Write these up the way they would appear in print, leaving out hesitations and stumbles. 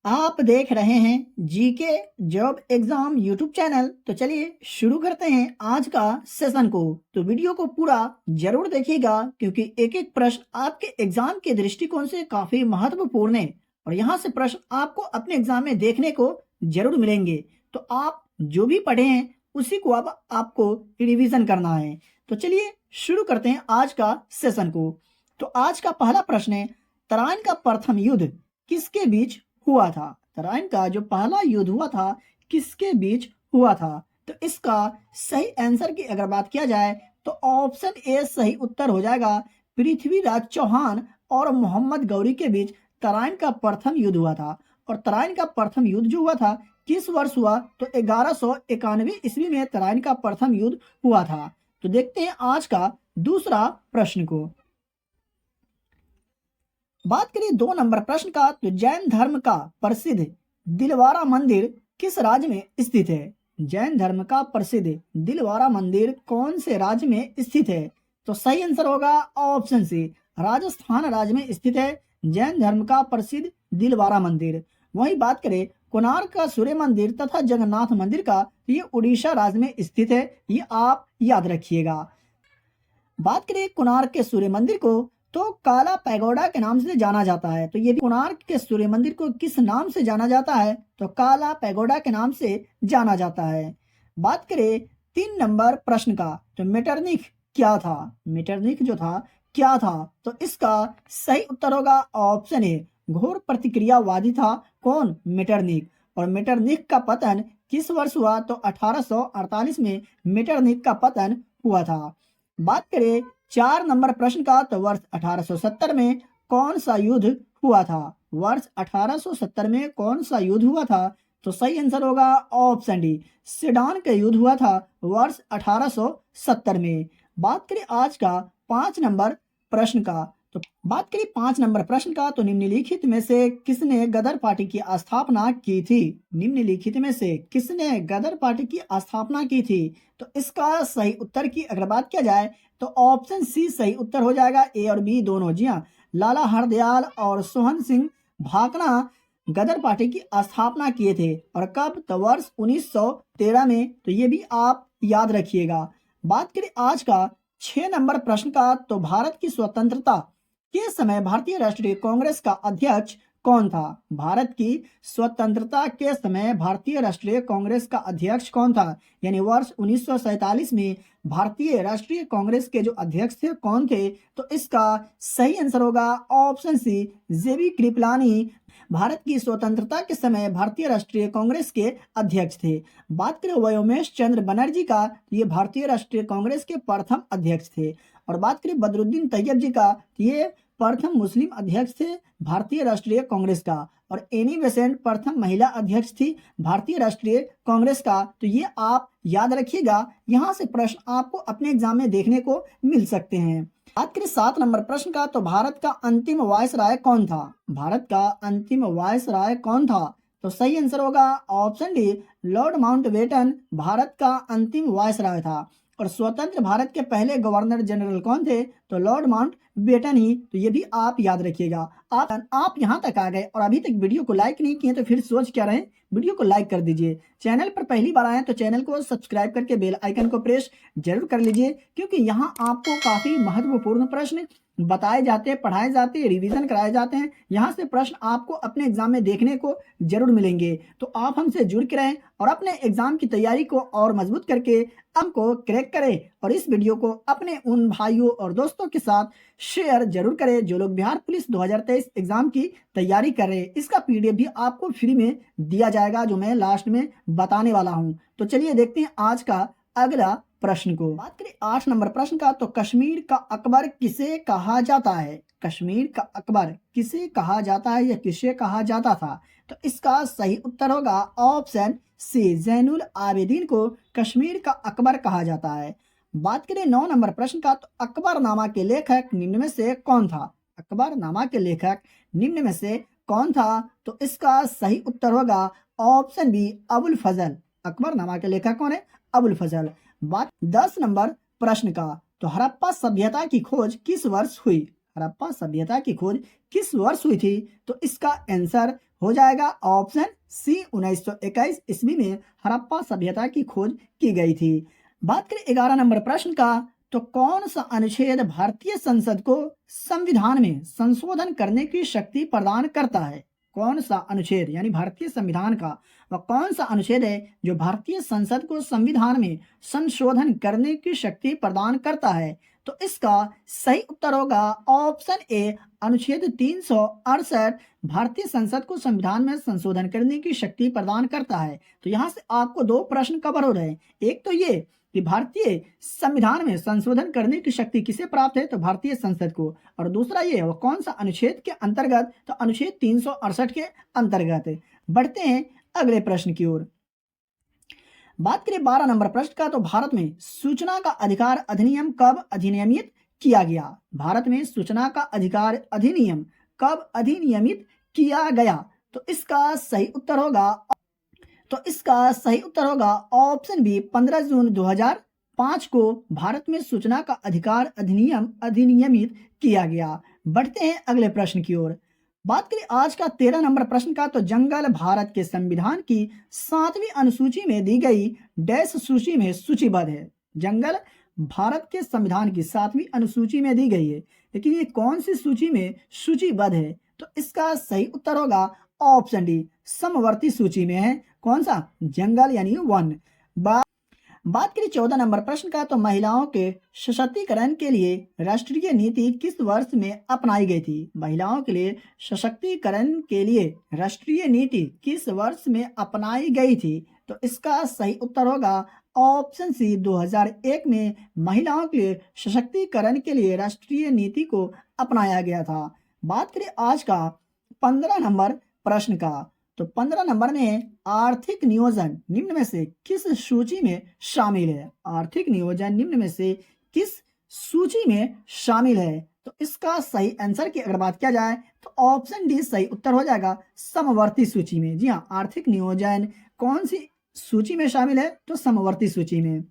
आप देख रहे हैं GK job exam YouTube channel. तो चलिए शुरू करते हैं आज का सेशन को। तो वीडियो को पूरा जरूर देखिएगा क्योंकि एक एक प्रश्न आपके एग्जाम के दृष्टिकोण से काफी महत्वपूर्ण है और यहाँ से प्रश्न आपको अपने एग्जाम में देखने को जरूर मिलेंगे। तो आप जो भी पढ़े हैं उसी को अब आपको रिवीजन करना है। तो चलिए शुरू करते हैं आज का सेशन को। तो आज का पहला प्रश्न है, तराइन का प्रथम युद्ध किसके बीच हुआ था? तराइन का जो पहला युद्ध हुआ था किसके बीच हुआ था? तो इसका सही आंसर की अगर बात किया जाए तो ऑप्शन ए सही उत्तर हो जाएगा। पृथ्वीराज चौहान और मोहम्मद गौरी के बीच तराइन का प्रथम युद्ध हुआ था। और तराइन का प्रथम युद्ध जो हुआ था किस वर्ष हुआ? तो 1191 ईस्वी में तराइन का प्रथम युद्ध हुआ था। तो देखते हैं आज का दूसरा प्रश्न को। बात करें 2 नंबर प्रश्न का, तो जैन धर्म का प्रसिद्ध दिलवारा मंदिर किस राज्य में स्थित है? जैन धर्म का प्रसिद्ध दिलवारा मंदिर कौन से राज्य में स्थित है? तो सही आंसर होगा ऑप्शन सी, राजस्थान राज्य में स्थित है जैन धर्म का प्रसिद्ध दिलवारा मंदिर। वही बात करें कोणार्क का सूर्य मंदिर तथा जगन्नाथ मंदिर का, ये उड़ीसा राज्य में स्थित है, ये आप याद रखिएगा। बात करें कोणार्क के सूर्य मंदिर को, तो काला पैगोडा के नाम से जाना जाता है। तो ये भी कोणार्क के सूर्य मंदिर को किस नाम से जाना जाता है? तो काला पैगोडा के नाम से जाना जाता है। बात करें 3 नंबर प्रश्न का, तो मेटरनिख क्या था? मेटरनिख जो था क्या था? तो इसका सही उत्तर होगा ऑप्शन ए, घोर प्रतिक्रियावादी था। कौन? मेटरनिख। और मेटरनिख का पतन किस वर्ष हुआ? तो 1848 में मेटरनिख का पतन हुआ था। बात करें 4 नंबर प्रश्न का, तो वर्ष 1870 में कौन सा युद्ध हुआ था? वर्ष 1870 में कौन सा युद्ध हुआ था? तो सही आंसर होगा ऑप्शन डी, सेडान का युद्ध हुआ था वर्ष 1870 में। बात करें आज का 5 नंबर प्रश्न का, तो बात करें 5 नंबर प्रश्न का, तो निम्नलिखित में से किसने गदर पार्टी की स्थापना की थी? निम्नलिखित में से किसने गदर पार्टी की स्थापना की थी? तो इसका सही उत्तर की अगर बात किया जाए तो ऑप्शन सी सही उत्तर हो जाएगा। ए और बी दोनों, जी हाँ, लाला हरदयाल और सोहन सिंह भाकना गदर पार्टी की स्थापना किए थे। और कब? तो वर्ष 1913 में। तो ये भी आप याद रखिएगा। बात करें आज का 6 नंबर प्रश्न का, तो भारत की स्वतंत्रता के समय भारतीय राष्ट्रीय कांग्रेस का अध्यक्ष कौन था? भारत की स्वतंत्रता के समय भारतीय राष्ट्रीय कांग्रेस का अध्यक्ष कौन था? यानी वर्ष 1947 में भारतीय राष्ट्रीय कांग्रेस के जो अध्यक्ष थे कौन थे? तो इसका सही आंसर होगा ऑप्शन सी, जेबी कृपलानी भारत की स्वतंत्रता के समय भारतीय राष्ट्रीय कांग्रेस के अध्यक्ष थे। बात करें व्योमेश चंद्र बनर्जी का, ये भारतीय राष्ट्रीय कांग्रेस के प्रथम अध्यक्ष थे। और बात करें बदरुद्दीन तैयब जी का, ये प्रथम मुस्लिम अध्यक्ष थे भारतीय राष्ट्रीय कांग्रेस का। और एनी बेसेंट प्रथम महिला अध्यक्ष थी भारतीय राष्ट्रीय कांग्रेस का। तो ये आप याद रखिएगा, यहाँ से प्रश्न आपको अपने एग्जाम में देखने को मिल सकते हैं। बात करें 7 नंबर प्रश्न का, तो भारत का अंतिम वायसराय कौन था? भारत का अंतिम वायसराय कौन था? तो सही आंसर होगा option D, Lord Mountbatten Bharat का अंतिम वायसराय था। और स्वतंत्र भारत के पहले गवर्नर जनरल कौन थे? तो लॉर्ड माउंटबेटन ही। तो ये भी आप याद रखिएगा। आप यहाँ तक आ गए और अभी तक वीडियो को लाइक नहीं किए तो फिर सोच क्या रहे? वीडियो को लाइक कर दीजिए। चैनल पर पहली बार आए तो चैनल को सब्सक्राइब करके बेल आइकन को प्रेस जरूर कर लीजिए, क्योंकि यहाँ आपको काफी महत्वपूर्ण प्रश्न बताए जाते हैं, पढ़ाए जाते हैं, रिवीजन कराए जाते हैं। यहाँ से प्रश्न आपको अपने एग्जाम में देखने को जरूर मिलेंगे। तो आप हमसे जुड़ के रहें और अपने एग्जाम की तैयारी को और मजबूत करके हमको क्रैक करें। और इस वीडियो को अपने उन भाइयों और दोस्तों के साथ शेयर जरूर करें जो लोग बिहार पुलिस 2023 एग्जाम की तैयारी कर रहे हैं। इसका पीडीएफ भी आपको फ्री में दिया जाएगा, जो मैं लास्ट में बताने वाला हूं। तो चलिए देखते हैं आज का अगला प्रश्न को। बात करें 8 नंबर प्रश्न का, तो कश्मीर का अकबर किसे कहा जाता है? कश्मीर का अकबर किसे कहा जाता है या किसे कहा जाता था? तो इसका सही उत्तर होगा ऑप्शन सी, जैनुल आबिदीन को कश्मीर का अकबर कहा जाता है। बात करें 9 नंबर प्रश्न का, तो अकबरनामा के लेखक निम्न में से कौन था? अकबरनामा के लेखक निम्न में से कौन था? तो इसका सही उत्तर होगा ऑप्शन बी, अबुल फजल। अकबरनामा के लेखक कौन है? अबुल फजल। बात 10 नंबर प्रश्न का, तो हड़प्पा सभ्यता की खोज किस वर्ष हुई? हड़प्पा सभ्यता की खोज किस वर्ष हुई थी? तो इसका आंसर हो जाएगा ऑप्शन सी 1921 ईस्वी में हड़प्पा सभ्यता की खोज की गई थी। बात करें 11 नंबर प्रश्न का, तो कौन सा अनुच्छेद भारतीय संसद को संविधान में संशोधन करने की शक्ति प्रदान करता है? कौन सा अनुच्छेद यानी भारतीय संविधान का वह कौन सा अनुच्छेद है जो भारतीय संसद को संविधान में संशोधन करने की शक्ति प्रदान करता है? तो इसका सही उत्तर होगा ऑप्शन ए अनुच्छेद 368 भारतीय संसद को संविधान में संशोधन करने की शक्ति प्रदान करता है। तो यहाँ से आपको दो प्रश्न कवर हो रहे हैं। एक तो ये कि भारतीय संविधान में संशोधन करने की शक्ति किसे प्राप्त है? तो भारतीय संसद को। और दूसरा ये वो कौन सा अनुच्छेद के अंतर्गत? तो अनुच्छेद 368 के अंतर्गत। बढ़ते हैं अगले प्रश्न की ओर। बात करें 12 नंबर प्रश्न का, तो भारत में सूचना का अधिकार अधिनियम कब अधिनियमित किया गया? भारत में सूचना का अधिकार अधिनियम कब अधिनियमित किया गया? तो इसका सही उत्तर होगा ऑप्शन बी 15 जून 2005 को भारत में सूचना का अधिकार अधिनियम अधिनियमित किया गया। बढ़ते हैं अगले प्रश्न की ओर। बात करें आज का 13 नंबर प्रश्न का, तो जंगल भारत के संविधान की 7वीं अनुसूची में दी गई डैश सूची में सूचीबद्ध है। जंगल भारत के संविधान की 7वीं अनुसूची में दी गई है, लेकिन ये कौन सी सूची में सूचीबद्ध है? तो इसका सही उत्तर होगा ऑप्शन डी समवर्ती सूची में है। कौन सा? जंगल यानी वन। बात करें 14 नंबर प्रश्न का, तो महिलाओं के सशक्तिकरण के लिए राष्ट्रीय नीति किस वर्ष में अपनाई गई थी? महिलाओं के लिए सशक्तिकरण के लिए राष्ट्रीय नीति किस वर्ष में अपनाई गई थी? तो इसका सही उत्तर होगा ऑप्शन सी 2001 में महिलाओं के लिए सशक्तिकरण के लिए राष्ट्रीय नीति को अपनाया गया था। बात करें आज का 15 नंबर प्रश्न का, तो 15 नंबर में आर्थिक नियोजन निम्न में से किस सूची में शामिल है? आर्थिक नियोजन निम्न में से किस सूची में शामिल है? तो इसका सही आंसर की अगर बात किया जाए तो ऑप्शन डी सही उत्तर हो जाएगा समवर्ती सूची में। जी हाँ, आर्थिक नियोजन कौन सी सूची में शामिल है? तो समवर्ती सूची में।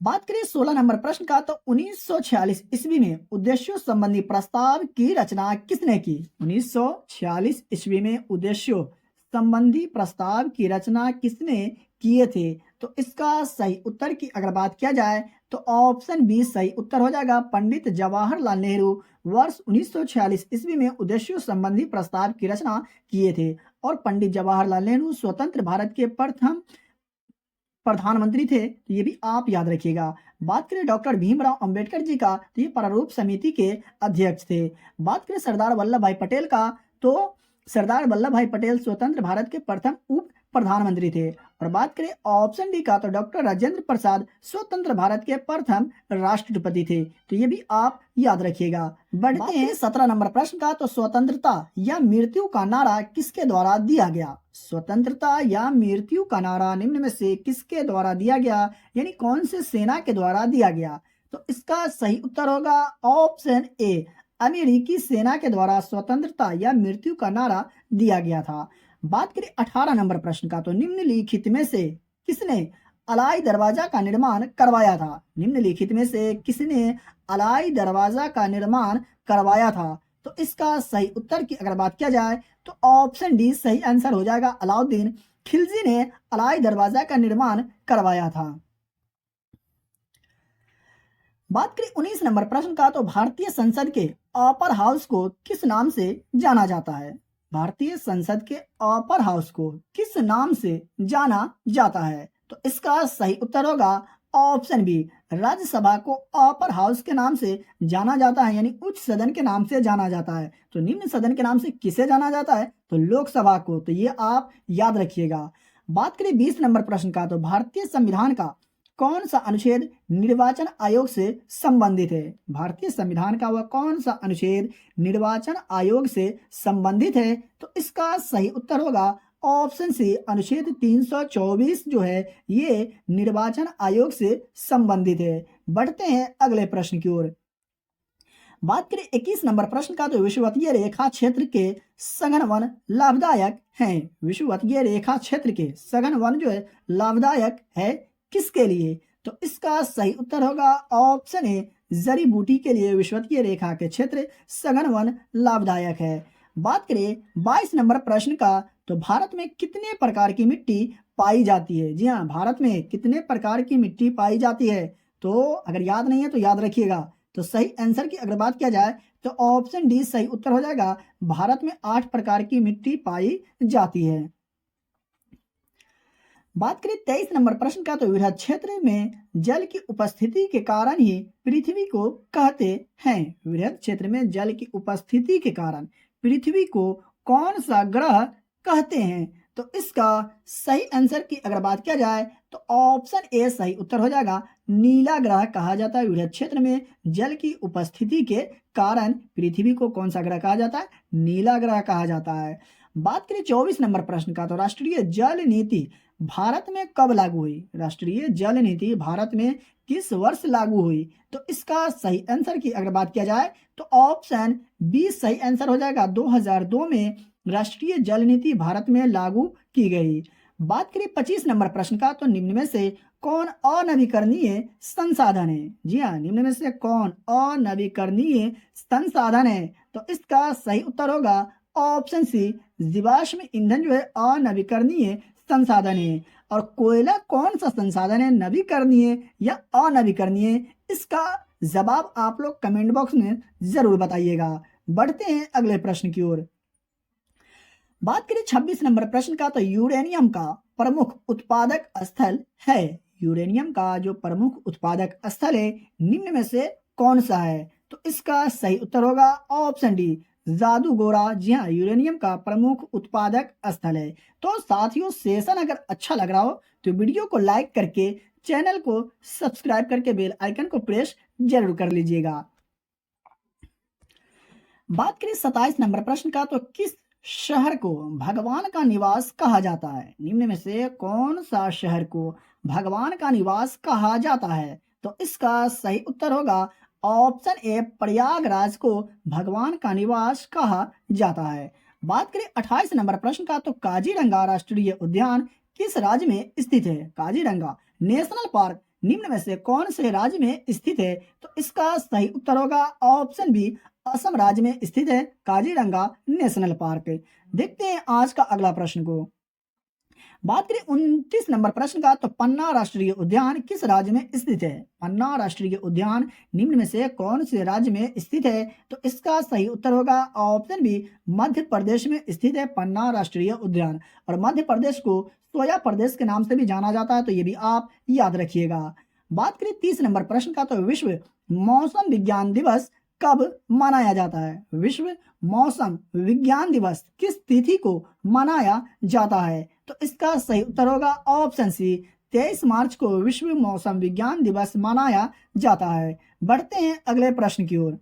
बात करें 16 नंबर प्रश्न का, तो 1946 ईस्वी में उद्देश्यों संबंधी प्रस्ताव की रचना किसने की? 1946 ईस्वी में उद्देश्यों संबंधी प्रस्ताव की रचना किसने किए थे? तो इसका सही उत्तर की अगर बात किया जाए तो ऑप्शन बी सही उत्तर हो जाएगा पंडित जवाहरलाल नेहरू वर्ष 1946 ईस्वी में उद्देश्यों संबंधी प्रस्ताव की रचना किए थे। और पंडित जवाहरलाल नेहरू स्वतंत्र भारत के प्रथम प्रधानमंत्री थे, तो ये भी आप याद रखिएगा। बात करें डॉक्टर भीमराव अंबेडकर जी का, तो ये प्रारूप समिति के अध्यक्ष थे। बात करें सरदार वल्लभ भाई पटेल का, तो सरदार वल्लभ भाई पटेल स्वतंत्र भारत के प्रथम उप प्रधानमंत्री थे। और बात करें ऑप्शन डी का, तो डॉक्टर राजेंद्र प्रसाद स्वतंत्र भारत के प्रथम राष्ट्रपति थे, तो ये भी आप याद रखिएगा। बढ़ते हैं 17 नंबर प्रश्न का, तो स्वतंत्रता या मृत्यु का नारा किसके द्वारा दिया गया? स्वतंत्रता या मृत्यु का नारा निम्न में से किसके द्वारा दिया गया, यानी कौन से सेना के द्वारा दिया गया? तो इसका सही उत्तर होगा ऑप्शन ए अमेरिकी सेना के द्वारा स्वतंत्रता या मृत्यु का नारा दिया गया था। बात करें 18 नंबर प्रश्न का, तो निम्नलिखित में से किसने अलाई दरवाजा का निर्माण करवाया था? निम्नलिखित में से किसने अलाई दरवाजा का निर्माण करवाया था? तो इसका सही उत्तर की अगर बात किया जाए तो ऑप्शन डी सही आंसर हो जाएगा अलाउद्दीन खिलजी ने अलाई दरवाजा का निर्माण करवाया था। बात करें 19 नंबर प्रश्न का, तो भारतीय संसद के अपर हाउस को किस नाम से जाना जाता है? भारतीय संसद के अपर हाउस को किस नाम से जाना जाता है? तो इसका सही उत्तर होगा ऑप्शन बी राज्यसभा को अपर हाउस के नाम से जाना जाता है, यानी उच्च सदन के नाम से जाना जाता है। तो निम्न सदन के नाम से किसे जाना जाता है? तो लोकसभा को, तो ये आप याद रखिएगा। बात करें 20 नंबर प्रश्न का, तो भारतीय संविधान का कौन सा अनुच्छेद निर्वाचन आयोग से संबंधित है? भारतीय संविधान का वह कौन सा अनुच्छेद निर्वाचन आयोग से संबंधित है? तो इसका सही उत्तर होगा ऑप्शन सी अनुच्छेद 324 जो है ये निर्वाचन आयोग से संबंधित है। बढ़ते हैं अगले प्रश्न की ओर। बात करें 21 नंबर प्रश्न का, तो विषुवतीय रेखा क्षेत्र के सघन वन लाभदायक हैं। विषुवतीय रेखा क्षेत्र के सघन वन जो है लाभदायक है किसके लिए? तो इसका सही उत्तर होगा ऑप्शन ए, जड़ी बूटी के लिए विषुवतीय रेखा के क्षेत्र सघन वन लाभदायक है। बात करें 22 नंबर प्रश्न का, तो भारत में कितने प्रकार की मिट्टी पाई जाती है? जी हाँ, भारत में कितने प्रकार की मिट्टी पाई जाती है? तो अगर याद नहीं है तो याद रखिएगा। तो सही आंसर की अगर बात किया जाए तो ऑप्शन डी सही उत्तर हो जाएगा। भारत में 8 प्रकार की मिट्टी पाई जाती है। बात करें 23 नंबर प्रश्न का, तो वृहद क्षेत्र में जल की उपस्थिति के कारण ही पृथ्वी को कहते हैं। वृहद क्षेत्र में जल की उपस्थिति के कारण पृथ्वी को कौन सा ग्रह कहते हैं? तो इसका सही आंसर की अगर बात किया जाए तो ऑप्शन ए सही उत्तर हो जाएगा। नीला ग्रह कहा जाता है। वृहद क्षेत्र में जल की उपस्थिति के कारण पृथ्वी को कौन सा ग्रह कहा जाता है? नीला ग्रह कहा जाता है। बात करें 24 नंबर प्रश्न का, तो राष्ट्रीय जल नीति भारत में कब लागू हुई? राष्ट्रीय जल नीति भारत में किस वर्ष लागू हुई? तो इसका सही आंसर की अगर बात किया जाए तो ऑप्शन बी सही आंसर हो जाएगा। 2002 में राष्ट्रीय जल नीति भारत में लागू की गई। बात करें 25 नंबर प्रश्न का, तो निम्न में से कौन अनवीकरणीय संसाधन है? जी हाँ, निम्न में से कौन अनवीकरणीय संसाधन है? तो इसका सही उत्तर होगा ऑप्शन सी, जीवाश्म ईंधन जो है अनवीकरणीय संसाधन है। और कोयला कौन सा संसाधन है, नवीकरणीय या अनवीकरणीय? इसका जवाब आप लोग कमेंट बॉक्स में जरूर बताइएगा। बढ़ते हैं अगले प्रश्न की ओर। बात करें 26 नंबर प्रश्न का, तो यूरेनियम का प्रमुख उत्पादक स्थल है। यूरेनियम का जो प्रमुख उत्पादक स्थल है निम्न में से कौन सा है? तो इसका सही उत्तर होगा ऑप्शन डी, जादूगोरा। जी हाँ, यूरेनियम का प्रमुख उत्पादक स्थल है। तो साथियों, सेशन अगर अच्छा लग रहा हो तो वीडियो को लाइक करके चैनल को सब्सक्राइब करके बेल आइकन को प्रेस जरूर कर लीजिएगा। बात करें 27 नंबर प्रश्न का, तो किस शहर को भगवान का निवास कहा जाता है? निम्न में से कौन सा शहर को भगवान का निवास कहा जाता है? तो इसका सही उत्तर होगा ऑप्शन ए, प्रयागराज को भगवान का निवास कहा जाता है। बात करें 28 नंबर प्रश्न का, तो काजीरंगा राष्ट्रीय उद्यान किस राज्य में स्थित है? काजीरंगा नेशनल पार्क निम्न में से कौन से राज्य में स्थित है? तो इसका सही उत्तर होगा ऑप्शन बी, असम राज्य में स्थित है काजीरंगा नेशनल पार्क। देखते हैं आज का अगला प्रश्न को। बात करें 29 नंबर प्रश्न का, तो पन्ना राष्ट्रीय उद्यान किस राज्य में स्थित है? पन्ना राष्ट्रीय उद्यान निम्न में से कौन से राज्य में स्थित है? तो इसका सही उत्तर होगा ऑप्शन बी, मध्य प्रदेश में स्थित है पन्ना राष्ट्रीय उद्यान। और मध्य प्रदेश को सोया प्रदेश के नाम से भी जाना जाता है, तो ये भी आप याद रखिएगा। बात करें 30 नंबर प्रश्न का, तो विश्व मौसम विज्ञान दिवस कब मनाया जाता है? विश्व मौसम विज्ञान दिवस किस तिथि को मनाया जाता है? तो इसका सही उत्तर होगा ऑप्शन सी, 23 मार्च को विश्व मौसम विज्ञान दिवस मनाया जाता है। बढ़ते हैं अगले प्रश्न की ओर।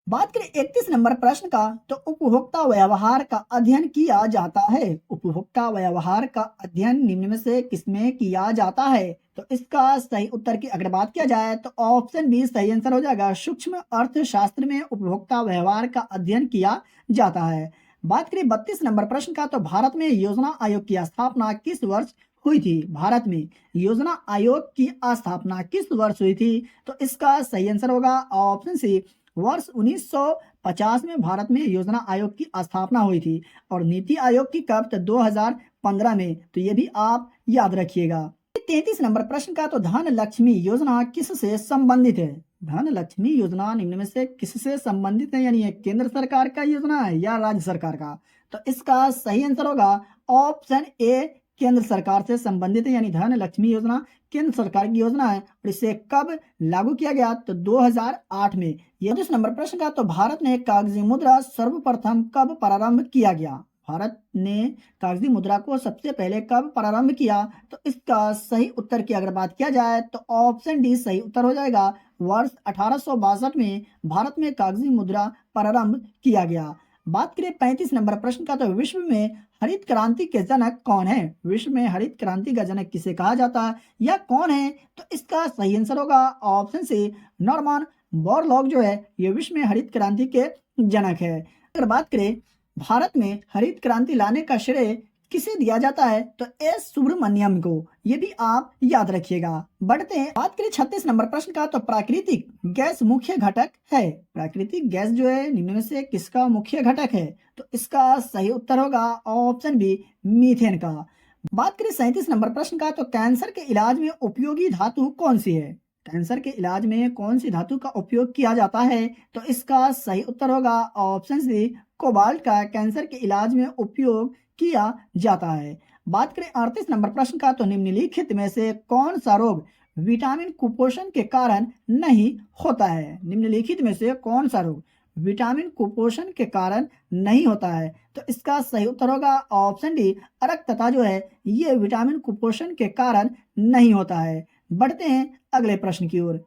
बात करें 31 नंबर प्रश्न का, तो उपभोक्ता व्यवहार का अध्ययन किया जाता है। उपभोक्ता व्यवहार का अध्ययन निम्न में से किसमें किया जाता है? तो इसका सही उत्तर की अगर बात किया जाए तो ऑप्शन बी सही आंसर हो जाएगा। सूक्ष्म अर्थशास्त्र में उपभोक्ता व्यवहार का अध्ययन किया जाता है। बात करें 32 नंबर प्रश्न का, तो भारत में योजना आयोग की स्थापना किस वर्ष हुई थी? भारत में योजना आयोग की स्थापना किस वर्ष हुई थी? तो इसका सही आंसर होगा ऑप्शन सी, वर्ष 1950 में भारत में योजना आयोग की स्थापना हुई थी। और नीति आयोग की कब? तो 2015 में। तो ये भी आप याद रखिएगा। 33 नंबर प्रश्न का, तो धन लक्ष्मी योजना किससे संबंधित है? धन लक्ष्मी योजना निम्न में से किससे संबंधित है? यानी ये केंद्र सरकार का योजना है या राज्य सरकार का? तो इसका सही आंसर होगा ऑप्शन ए, केंद्र सरकार से संबंधित है। यानी धन लक्ष्मी योजना केंद्र सरकार की योजना है। और इसे कब लागू किया गया? तो 2008 में। ये 30 नंबर प्रश्न का, तो भारत ने कागजी मुद्रा सर्वप्रथम कब प्रारंभ किया गया? भारत ने कागजी मुद्रा को सबसे पहले कब प्रारंभ किया? तो इसका सही उत्तर की अगर बात किया जाए तो ऑप्शन डी सही उत्तर हो जाएगा। वर्ष 1862 में भारत में कागजी मुद्रा प्रारंभ किया गया। बात करें 35 नंबर प्रश्न का, तो विश्व में हरित क्रांति के जनक कौन है? विश्व में हरित क्रांति का जनक किसे कहा जाता है या कौन है? तो इसका सही आंसर होगा ऑप्शन सी, नॉर्मन बोरलॉग जो है ये विश्व में हरित क्रांति के जनक है। अगर बात करें भारत में हरित क्रांति लाने का श्रेय किसे दिया जाता है? तो एस सुब्रमण्यम को। ये भी आप याद रखिएगा। बढ़ते हैं, बात करें 36 नंबर प्रश्न का, तो प्राकृतिक गैस मुख्य घटक है। प्राकृतिक गैस जो है निम्न में से किसका मुख्य घटक है? तो इसका सही उत्तर होगा ऑप्शन बी, मीथेन का। बात करें 37 नंबर प्रश्न का, तो कैंसर के इलाज में उपयोगी धातु कौन सी है? कैंसर के इलाज में कौन सी धातु का उपयोग किया जाता है? तो इसका सही उत्तर होगा ऑप्शन सी, कोबाल्ट का कैंसर के इलाज में उपयोग किया जाता है। बात करें 38 नंबर प्रश्न का, तो निम्नलिखित में से कौन सा रोग विटामिन कुपोषण के कारण नहीं होता है? निम्नलिखित में से कौन सा रोग विटामिन कुपोषण के कारण नहीं होता है? तो इसका सही उत्तर होगा ऑप्शन डी, अरक्तता जो है ये विटामिन कुपोषण के कारण नहीं होता है। बढ़ते हैं अगले प्रश्न की ओर।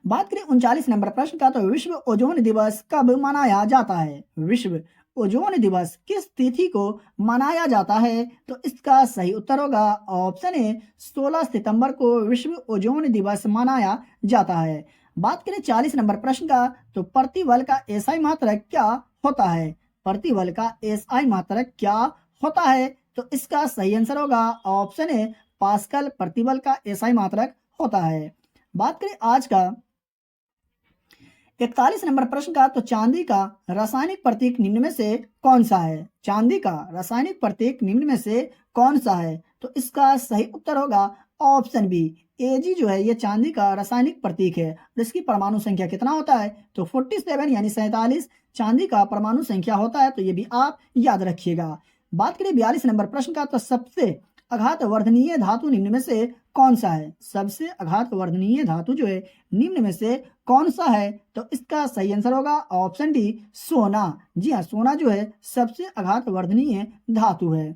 बात करें 39 नंबर प्रश्न का, तो विश्व ओजोन दिवस कब मनाया जाता है? विश्व ओजोन दिवस किस तिथि को मनाया जाता है? तो इसका सही उत्तर होगा ऑप्शन ए, 16 सितंबर को विश्व ओजोन दिवस मनाया जाता है। बात करें 40 नंबर प्रश्न का, तो प्रतिबल का एसआई मात्रक क्या होता है? प्रतिबल का एसआई मात्रक क्या होता है? तो इसका सही आंसर होगा ऑप्शन ए, पास्कल प्रतिबल का एसआई मात्रक होता है। बात करें आज का 41 नंबर प्रश्न का, तो चांदी का रासायनिक प्रतीक निम्न में से कौन सा है? चांदी का रासायनिक प्रतीक निम्न में से कौन सा है? तो इसका सही उत्तर होगा ऑप्शन बी, एजी जो है ये चांदी का रासायनिक प्रतीक है। और इसकी परमाणु संख्या कितना होता है? तो 47 यानी 47 चांदी का परमाणु संख्या होता है। तो ये भी आप याद रखिएगा। बात करें 42 नंबर प्रश्न का, तो सबसे आघात वर्धनीय धातु निम्न में से कौन सा है? सबसे आघात वर्धनीय धातु जो है निम्न में से कौन सा है? तो इसका सही आंसर होगा ऑप्शन डी, सोना। जी हाँ, सोना जो है सबसे आघात वर्धनीय धातु है।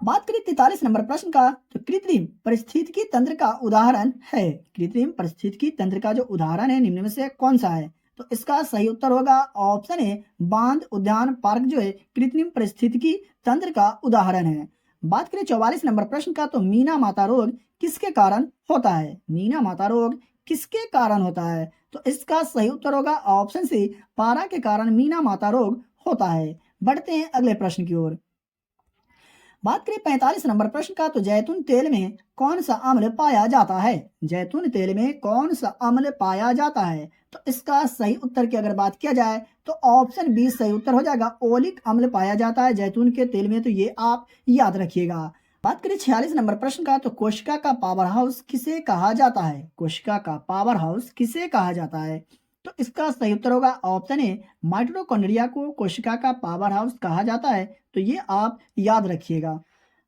बात करें 43 नंबर प्रश्न का, तो कृत्रिम परिस्थितिकी तंत्र का उदाहरण है। कृत्रिम परिस्थितिकी तंत्र का जो उदाहरण है निम्न में से कौन सा है? तो इसका सही उत्तर होगा ऑप्शन ए, बांध, उद्यान, पार्क जो है कृत्रिम परिस्थितिकी तंत्र का उदाहरण है। बात करें 44 नंबर प्रश्न का, तो मीना माता रोग किसके कारण होता है? मीना माता रोग किसके कारण होता है? तो इसका सही उत्तर होगा ऑप्शन सी, पारा के कारण मीना माता रोग होता है। बढ़ते हैं अगले प्रश्न की ओर। बात करें 45 नंबर प्रश्न का, तो जैतून तेल में कौन सा अम्ल पाया जाता है? जैतून तेल में कौन सा अम्ल पाया जाता है? तो इसका सही उत्तर की अगर बात किया जाए तो ऑप्शन बी सही उत्तर हो जाएगा, ओलिक अम्ल पाया जाता है जैतून के तेल में। तो ये आप याद रखिएगा। बात करें 46 नंबर प्रश्न का, तो कोशिका का पावर हाउस किसे कहा जाता है? कोशिका का पावर हाउस किसे कहा जाता है? तो इसका सही उत्तर होगा ऑप्शन ए, माइटोकॉन्ड्रिया को कोशिका का पावर हाउस कहा जाता है। तो ये आप याद रखिएगा।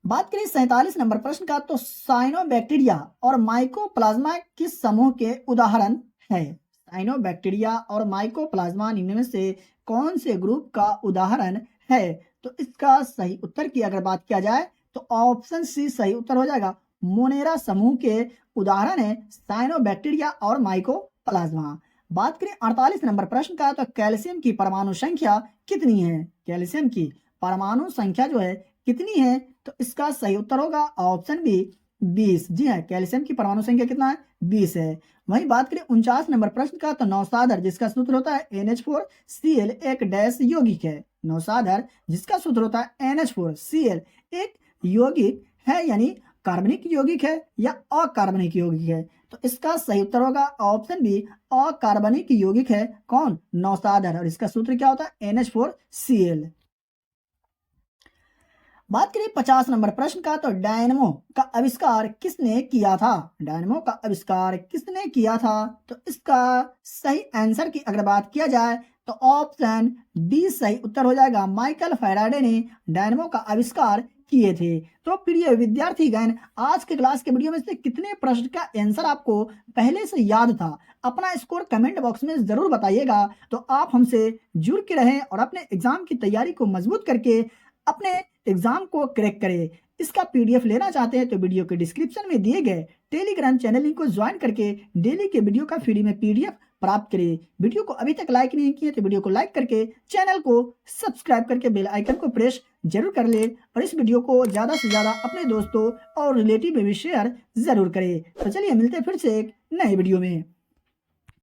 बात करें 47 नंबर प्रश्न का, तो साइनोबैक्टीरिया और माइकोप्लाज्मा किस समूह के उदाहरण है? साइनोबैक्टीरिया और माइकोप्लाज्मा निम्न में से कौन से ग्रुप का उदाहरण है? तो इसका सही उत्तर की अगर बात किया जाए तो ऑप्शन सी सही उत्तर हो जाएगा, मोनेरा समूह के उदाहरण है साइनोबैक्टीरिया और माइकोप्लाज्मा। बात करें 48 नंबर प्रश्न का, तो कैल्शियम की परमाणु संख्या कितनी है? कैल्शियम की परमाणु संख्या जो है कितनी है? तो इसका सही उत्तर होगा ऑप्शन बी, 20। जी हाँ, कैल्शियम की परमाणु संख्या कितना है? 20 है। वहीं बात करें 49 नंबर प्रश्न का, तो नौसाधर जिसका सूत्र होता है NH4Cl एक डैश यौगिक है। नौसाधर जिसका सूत्र होता है NH4Cl एक यौगिक है, यानी कार्बनिक यौगिक है या अकार्बनिक यौगिक है? तो इसका सही उत्तर होगा ऑप्शन बी, अकार्बनिक यौगिक है। कौन? नौसाधर। और इसका सूत्र क्या होता है? NH4Cl। बात करें 50 नंबर प्रश्न का, तो डायनमो का आविष्कार किसने किया था? डायनमो का आविष्कार किसने किया था? तो इसका सही आंसर की अगर बात किया जाए तो ऑप्शन डी सही उत्तर हो जाएगा, माइकल फैराडे ने डायनमो का आविष्कार किए थे। तो प्रिय विद्यार्थीगण, आज के क्लास के वीडियो में से कितने प्रश्न का आंसर आपको पहले से याद था? अपना स्कोर कमेंट बॉक्स में जरूर बताइएगा। तो आप हमसे जुड़ के रहें और अपने एग्जाम की तैयारी को मजबूत करके अपने एग्जाम को क्रैक करें। इसका PDF लेना चाहते हैं तो वीडियो के डिस्क्रिप्शन में दिए गए टेलीग्राम चैनल लिंक को ज्वाइन करके डेली के वीडियो का फ्री में PDF प्राप्त करें। वीडियो को अभी तक लाइक नहीं किए तो वीडियो को लाइक करके चैनल को सब्सक्राइब करके बेल आइकन को प्रेस जरूर कर ले और इस वीडियो को ज़्यादा से ज़्यादा अपने दोस्तों और रिलेटिव में भी शेयर जरूर करें। तो चलिए मिलते हैं फिर से एक नए वीडियो में।